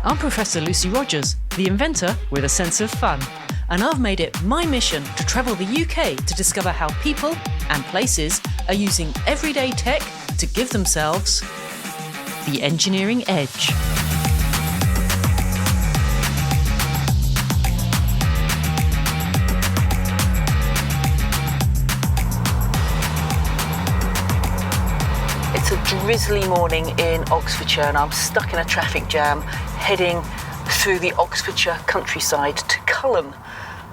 I'm Professor Lucy Rogers, the inventor with a sense of fun, and I've made it my mission to travel the UK to discover how people and places are using everyday tech to give themselves the engineering edge. It's a drizzly morning in Oxfordshire and I'm stuck in a traffic jam heading through the Oxfordshire countryside to Culham,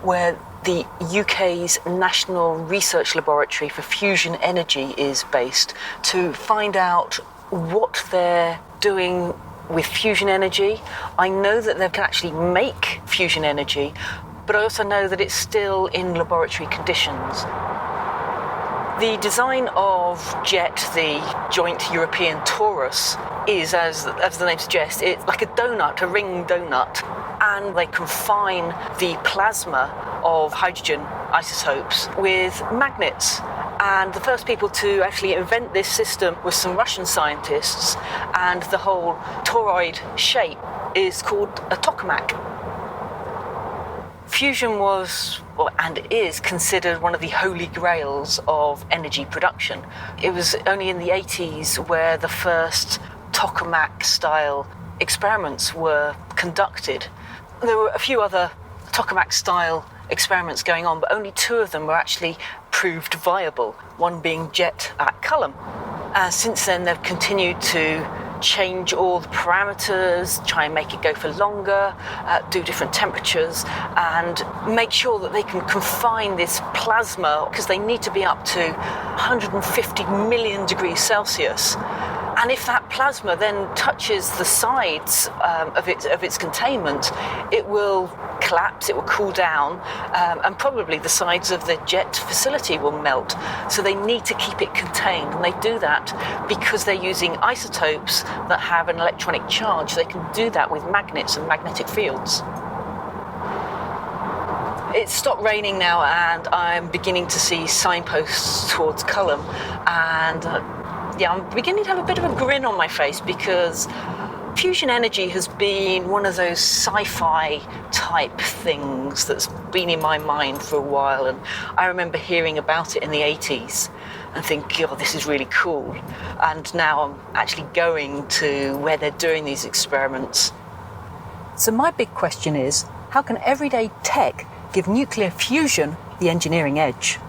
where the UK's National Research Laboratory for Fusion Energy is based, to find out what they're doing with fusion energy. I know that they can actually make fusion energy, but I also know that it's still in laboratory conditions. The design of JET, the Joint European Torus, is, as the name suggests, it's like a donut, a ring donut, and they confine the plasma of hydrogen isotopes with magnets. And the first people to actually invent this system were some Russian scientists, and the whole toroid shape is called a tokamak. Fusion was, and is, considered one of the holy grails of energy production. It was only in the 80s where the first tokamak-style experiments were conducted. There were a few other tokamak-style experiments going on, but only two of them were actually proved viable, one being JET at Culham. Since then, they've continued to change all the parameters, try and make it go for longer, do different temperatures, and make sure that they can confine this plasma, because they need to be up to 150 million degrees Celsius. And if that plasma then touches the sides of its containment, it will collapse, it will cool down, and probably the sides of the JET facility will melt. So they need to keep it contained, and they do that because they're using isotopes that have an electronic charge. They can do that with magnets and magnetic fields. It's stopped raining now, and I'm beginning to see signposts towards Culham, and I'm beginning to have a bit of a grin on my face, because fusion energy has been one of those sci-fi type things that's been in my mind for a while, and I remember hearing about it in the 80s and thinking, oh, this is really cool. And now I'm actually going to where they're doing these experiments. So my big question is, how can everyday tech give nuclear fusion the engineering edge?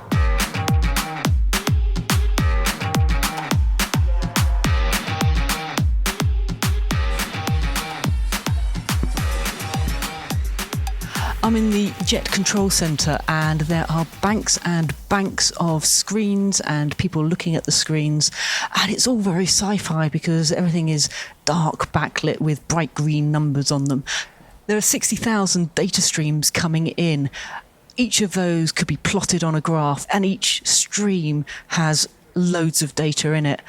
I'm in the Jet Control Centre, and there are banks and banks of screens and people looking at the screens, and it's all very sci-fi because everything is dark backlit with bright green numbers on them. There are 60,000 data streams coming in. Each of those could be plotted on a graph, and each stream has loads of data in it,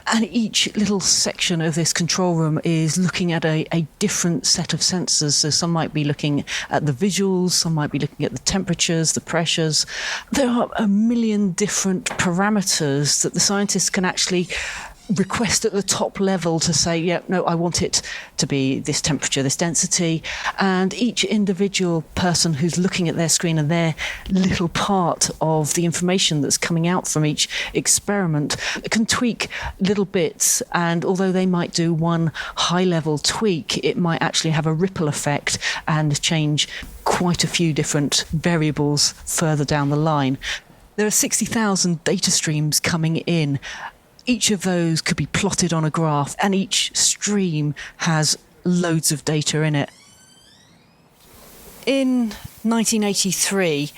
and each little section of this control room is looking at a different set of sensors. So some might be looking at the visuals, some might be looking at the temperatures, the pressures. There are a million different parameters that the scientists can actually request at the top level to say, yeah, no, I want it to be this temperature, this density. And each individual person who's looking at their screen and their little part of the information that's coming out from each experiment can tweak little bits. And although they might do one high-level tweak, it might actually have a ripple effect and change quite a few different variables further down the line. There are 60,000 data streams coming in. Each of those could be plotted on a graph, and each stream has loads of data in it. In 1983,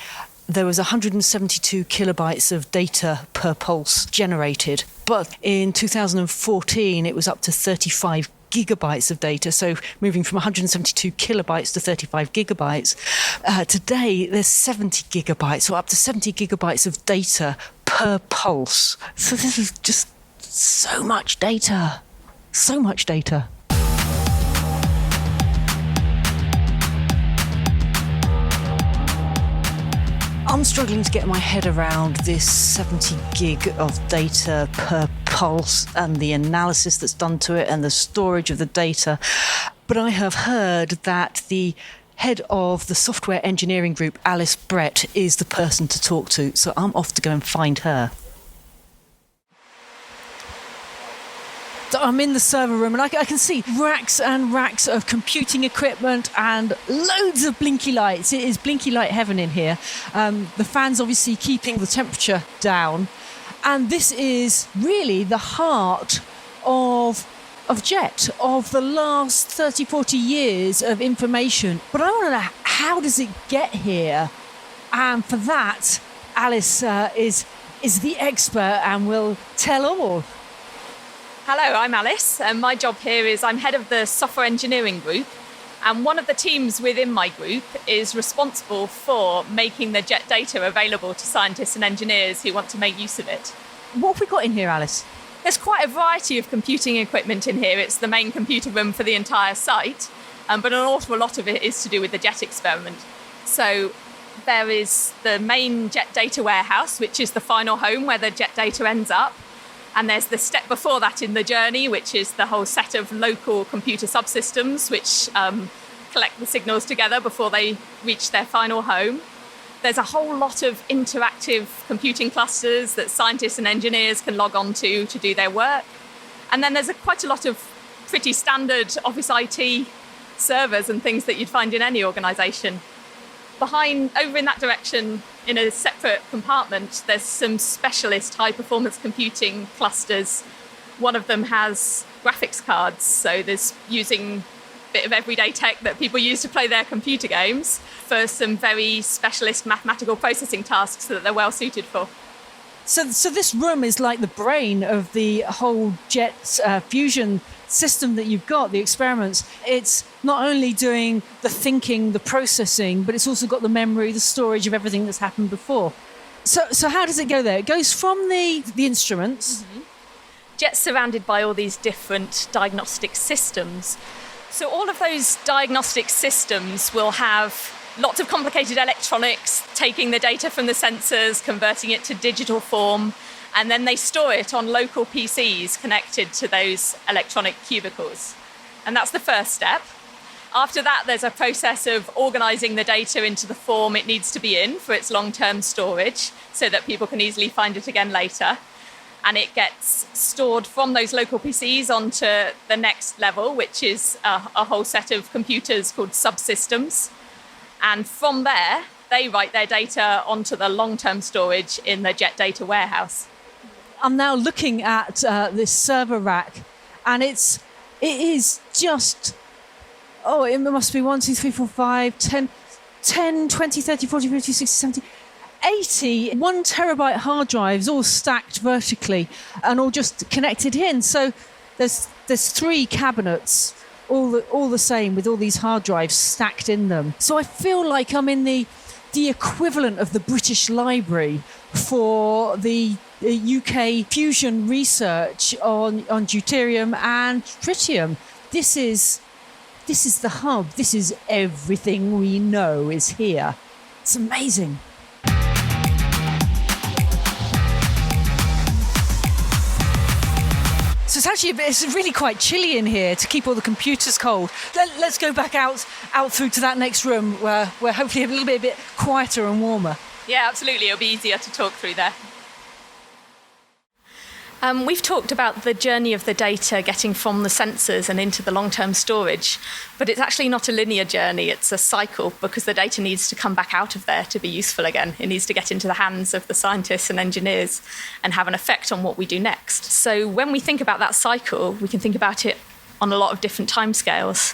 there was 172 kilobytes of data per pulse generated, but in 2014 it was up to 35 gigabytes of data, so moving from 172 kilobytes to 35 gigabytes. Today there's 70 gigabytes, so up to 70 gigabytes of data per pulse. So this is just so much data. So much data. I'm struggling to get my head around this 70 gig of data per pulse and the analysis that's done to it and the storage of the data. But I have heard that the head of the software engineering group, Alice Brett, is the person to talk to. So I'm off to go and find her. So I'm in the server room and I can see racks and racks of computing equipment and loads of blinky lights. It is blinky light heaven in here. The fan's obviously keeping the temperature down. And this is really the heart of JET, of the last 30, 40 years of information. But I want to know, how does it get here? And for that, Alice is the expert and will tell all. Hello, I'm Alice, and my job here is I'm head of the software engineering group, and one of the teams within my group is responsible for making the JET data available to scientists and engineers who want to make use of it. What have we got in here, Alice? There's quite a variety of computing equipment in here. It's the main computer room for the entire site, but an awful lot of it is to do with the JET experiment. So there is the main JET data warehouse, which is the final home where the JET data ends up. And there's the step before that in the journey, which is the whole set of local computer subsystems, which collect the signals together before they reach their final home. There's a whole lot of interactive computing clusters that scientists and engineers can log on to do their work. And then there's quite a lot of pretty standard Office IT servers and things that you'd find in any organisation. Over in that direction, in a separate compartment, there's some specialist high-performance computing clusters. One of them has graphics cards, so there's using a bit of everyday tech that people use to play their computer games for some very specialist mathematical processing tasks that they're well suited for. So this room is like the brain of the whole JET fusion system that you've got, the experiments. It's not only doing the thinking, the processing, but it's also got the memory, the storage of everything that's happened before. So how does it go there? It goes from the instruments. Mm-hmm. JET's surrounded by all these different diagnostic systems. So all of those diagnostic systems will have lots of complicated electronics, taking the data from the sensors, converting it to digital form, and then they store it on local PCs connected to those electronic cubicles. And that's the first step. After that, there's a process of organising the data into the form it needs to be in for its long-term storage so that people can easily find it again later. And it gets stored from those local PCs onto the next level, which is a whole set of computers called subsystems. And from there, they write their data onto the long-term storage in the JET data warehouse. I'm now looking at this server rack, and it is just, it must be 1, 2, 3, 4, 5, 10, 20, 30, 40, 50, 60, 70, 80 1 terabyte hard drives all stacked vertically and all just connected in. So there's 3 cabinets, all the same, with all these hard drives stacked in them. So I feel like I'm in the equivalent of the British Library for the UK fusion research on deuterium and tritium. This is the hub. This is everything we know is here. It's amazing. So it's really quite chilly in here to keep all the computers cold. Let's go back out through to that next room where hopefully a bit quieter and warmer. Yeah, absolutely. It'll be easier to talk through there. We've talked about the journey of the data getting from the sensors and into the long-term storage, but it's actually not a linear journey, it's a cycle, because the data needs to come back out of there to be useful again. It needs to get into the hands of the scientists and engineers and have an effect on what we do next. So when we think about that cycle, we can think about it on a lot of different timescales.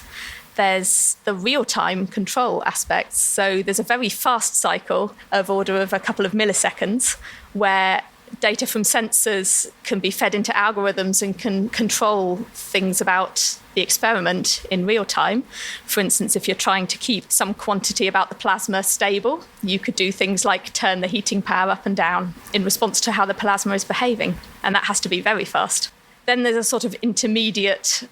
There's the real-time control aspects. So there's a very fast cycle of order of a couple of milliseconds where data from sensors can be fed into algorithms and can control things about the experiment in real time. For instance, if you're trying to keep some quantity about the plasma stable, you could do things like turn the heating power up and down in response to how the plasma is behaving. And that has to be very fast. Then there's a sort of intermediate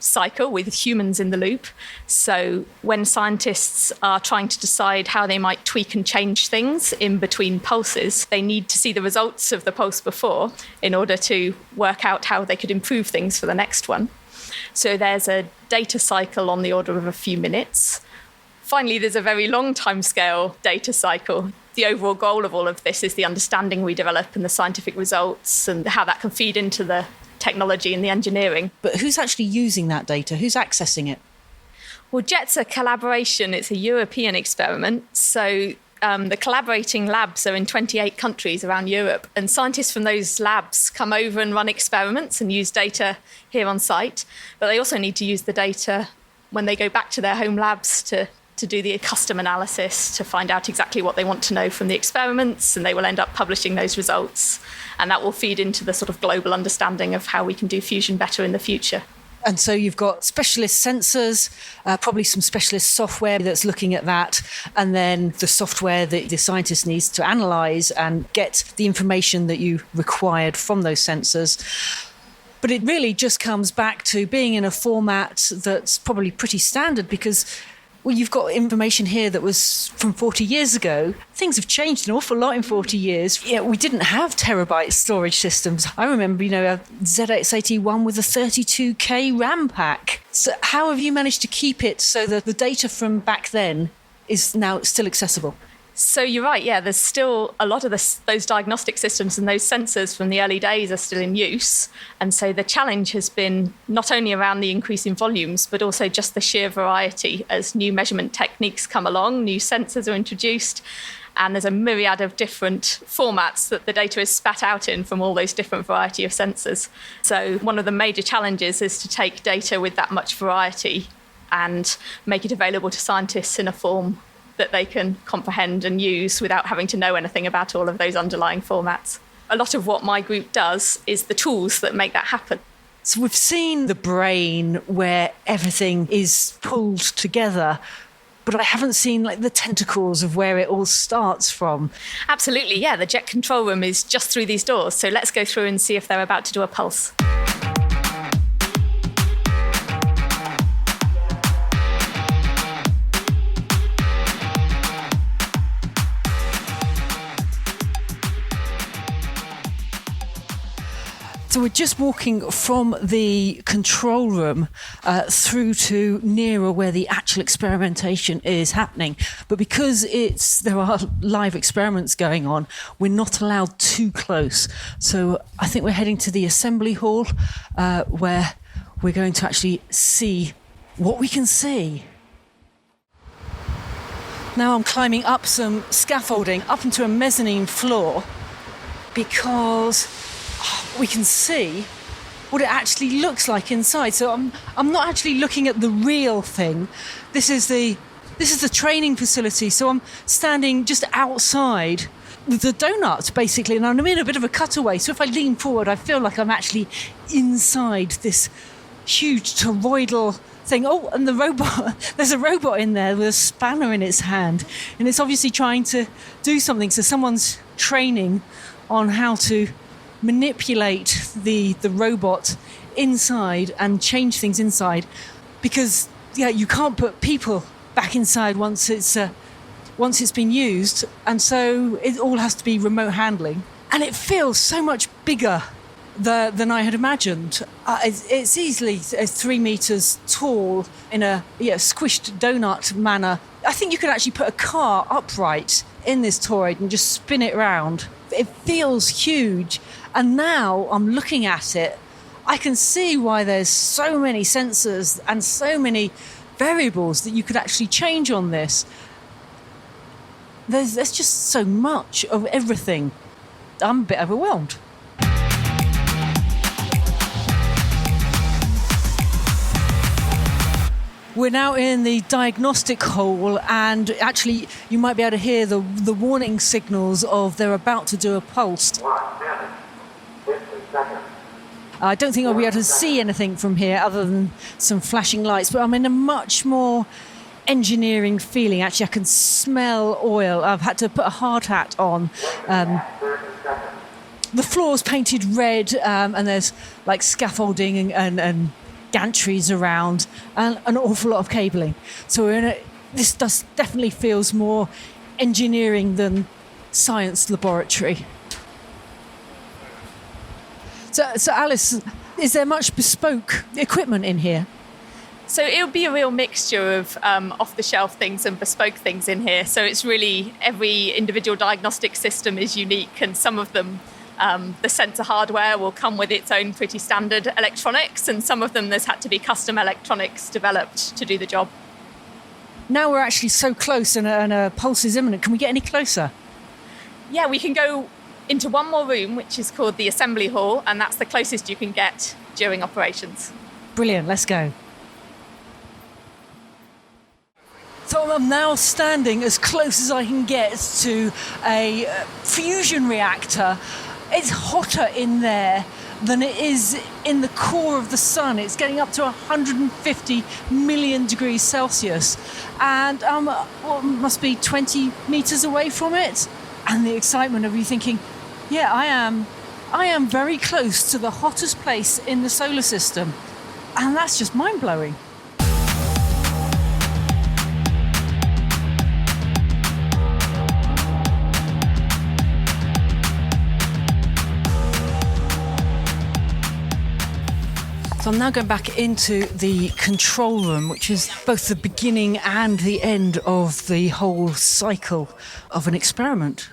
cycle with humans in the loop. So when scientists are trying to decide how they might tweak and change things in between pulses, they need to see the results of the pulse before in order to work out how they could improve things for the next one. So there's a data cycle on the order of a few minutes. Finally, there's a very long timescale data cycle. The overall goal of all of this is the understanding we develop and the scientific results and how that can feed into the technology and the engineering. But who's actually using that data? Who's accessing it? Well, JET's a collaboration. It's a European experiment. So the collaborating labs are in 28 countries around Europe, and scientists from those labs come over and run experiments and use data here on site. But they also need to use the data when they go back to their home labs to do the custom analysis to find out exactly what they want to know from the experiments, and they will end up publishing those results. And that will feed into the sort of global understanding of how we can do fusion better in the future. And so you've got specialist sensors, probably some specialist software that's looking at that, and then the software that the scientist needs to analyse and get the information that you required from those sensors. But it really just comes back to being in a format that's probably pretty standard because, well, you've got information here that was from 40 years ago. Things have changed an awful lot in 40 years. Yeah, we didn't have terabyte storage systems. I remember, a ZX81 with a 32K RAM pack. So how have you managed to keep it so that the data from back then is now still accessible? So you're right, yeah, there's still a lot of those diagnostic systems and those sensors from the early days are still in use. And so the challenge has been not only around the increase in volumes, but also just the sheer variety as new measurement techniques come along, new sensors are introduced, and there's a myriad of different formats that the data is spat out in from all those different variety of sensors. So one of the major challenges is to take data with that much variety and make it available to scientists in a form that they can comprehend and use without having to know anything about all of those underlying formats. A lot of what my group does is the tools that make that happen. So we've seen the brain where everything is pulled together, but I haven't seen the tentacles of where it all starts from. Absolutely, yeah. The jet control room is just through these doors. So let's go through and see if they're about to do a pulse. So we're just walking from the control room through to nearer where the actual experimentation is happening. But because there are live experiments going on, we're not allowed too close. So I think we're heading to the assembly hall where we're going to actually see what we can see. Now I'm climbing up some scaffolding up into a mezzanine floor because we can see what it actually looks like inside. So I'm not actually looking at the real thing. This is the training facility. So I'm standing just outside with the donuts, basically, and I'm in a bit of a cutaway. So if I lean forward, I feel like I'm actually inside this huge toroidal thing. Oh, and the robot, there's a robot in there with a spanner in its hand, and it's obviously trying to do something. So someone's training on how to manipulate the robot inside and change things inside, because you can't put people back inside once it's been used, and so it all has to be remote handling, and it feels so much bigger than I had imagined. It's easily 3 meters tall in a squished donut manner. I think you could actually put a car upright in this toroid and just spin it round. It feels huge. And now I'm looking at it, I can see why there's so many sensors and so many variables that you could actually change on this. There's just so much of everything. I'm a bit overwhelmed. We're now in the diagnostic hall, and actually you might be able to hear the warning signals of they're about to do a pulse. 1 minute, 50 seconds. I don't think I'll be able to see anything from here other than some flashing lights, but I'm in a much more engineering feeling. Actually, I can smell oil. I've had to put a hard hat on. 30 seconds. The floor's painted red, and there's like scaffolding and gantries around, and an awful lot of cabling. So this definitely feels more engineering than science laboratory. So Alice, is there much bespoke equipment in here? So it would be a real mixture of off-the-shelf things and bespoke things in here. So it's really every individual diagnostic system is unique, and some of them, the sensor hardware will come with its own pretty standard electronics, and some of them there's had to be custom electronics developed to do the job. Now we're actually so close and a pulse is imminent. Can we get any closer? Yeah, we can go into one more room, which is called the assembly hall, and that's the closest you can get during operations. Brilliant, let's go. So I'm now standing as close as I can get to a fusion reactor. It's hotter in there than it is in the core of the sun. It's getting up to 150 million degrees Celsius, and must be 20 meters away from it. And the excitement of you thinking, yeah, I am very close to the hottest place in the solar system, and that's just mind-blowing. So I'm now going back into the control room, which is both the beginning and the end of the whole cycle of an experiment.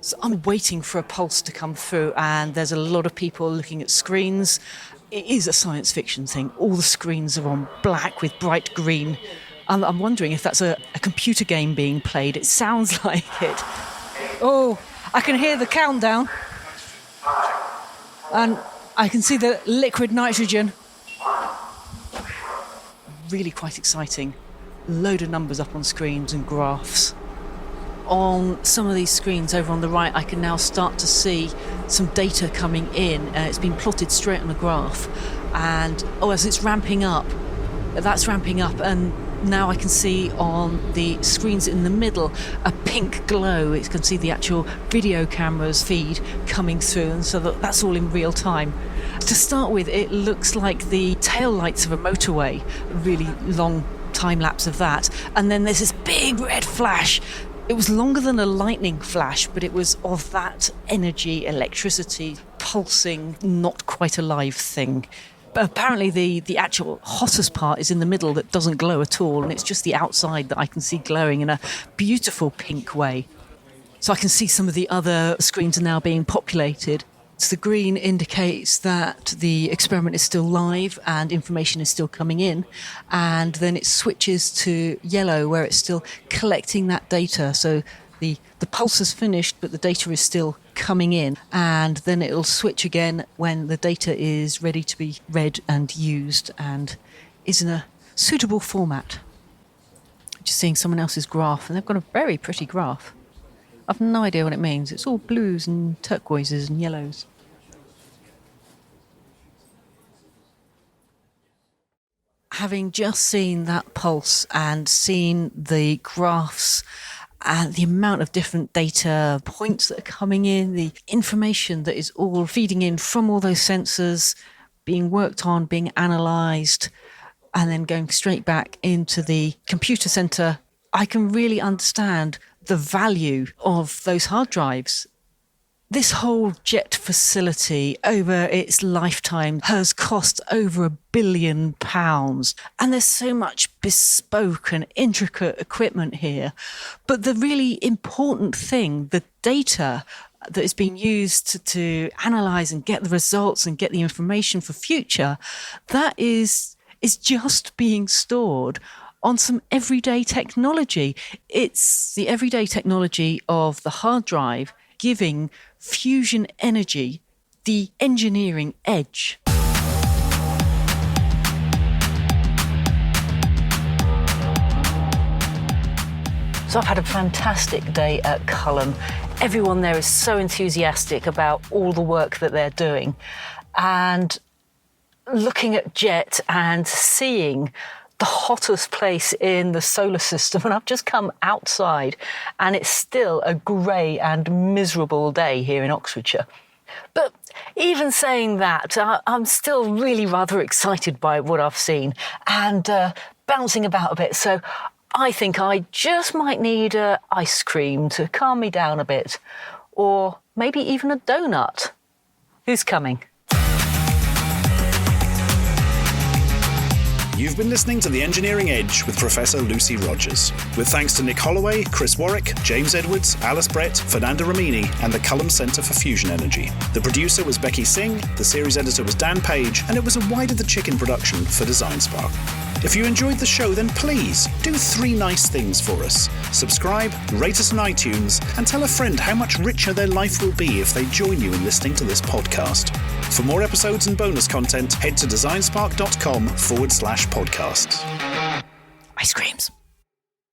So I'm waiting for a pulse to come through, and there's a lot of people looking at screens. It is a science fiction thing. All the screens are on black with bright green. I'm wondering if that's a computer game being played. It sounds like it. Oh, I can hear the countdown. And I can see the liquid nitrogen. Really quite exciting. Load of numbers up on screens and graphs. On some of these screens over on the right, I can now start to see some data coming in. It's been plotted straight on a graph. And, as it's ramping up, that's ramping up. And now I can see on the screens in the middle a pink glow. You can see the actual video camera's feed coming through, and so that's all in real time. To start with, it looks like the tail lights of a motorway, a really long time lapse of that. And then there's this big red flash. It was longer than a lightning flash, but it was of that energy, electricity, pulsing, not quite alive thing. But apparently the actual hottest part is in the middle that doesn't glow at all, and it's just the outside that I can see glowing in a beautiful pink way. So I can see some of the other screens are now being populated. So the green indicates that the experiment is still live and information is still coming in, and then it switches to yellow where it's still collecting that data. So the pulse is finished, but the data is still coming in, and then it'll switch again when the data is ready to be read and used and is in a suitable format. Just seeing someone else's graph, and they've got a very pretty graph. I've no idea what it means. It's all blues and turquoises and yellows. Having just seen that pulse and seen the graphs and the amount of different data points that are coming in, the information that is all feeding in from all those sensors, being worked on, being analysed, and then going straight back into the computer centre, I can really understand the value of those hard drives. This whole JET facility over its lifetime has cost over £1 billion. And there's so much bespoke and intricate equipment here. But the really important thing, the data that is being used to analyse and get the results and get the information for future, that is just being stored on some everyday technology. It's the everyday technology of the hard drive giving fusion energy the engineering edge. So I've had a fantastic day at Culham. Everyone there is so enthusiastic about all the work that they're doing. And looking at JET and seeing the the hottest place in the solar system, and I've just come outside and it's still a grey and miserable day here in Oxfordshire. But even saying that, I'm still really rather excited by what I've seen and bouncing about a bit. So I think I just might need ice cream to calm me down a bit, or maybe even a donut. Who's coming? You've been listening to The Engineering Edge with Professor Lucy Rogers. With thanks to Nick Holloway, Chris Warwick, James Edwards, Alice Brett, Fernanda Ramini, and the Culham Centre for Fusion Energy. The producer was Becky Singh, the series editor was Dan Page, and it was a Why Did the Chicken production for Design Spark. If you enjoyed the show, then please do 3 nice things for us. Subscribe, rate us on iTunes, and tell a friend how much richer their life will be if they join you in listening to this podcast. For more episodes and bonus content, head to designspark.com/podcasts. Ice creams.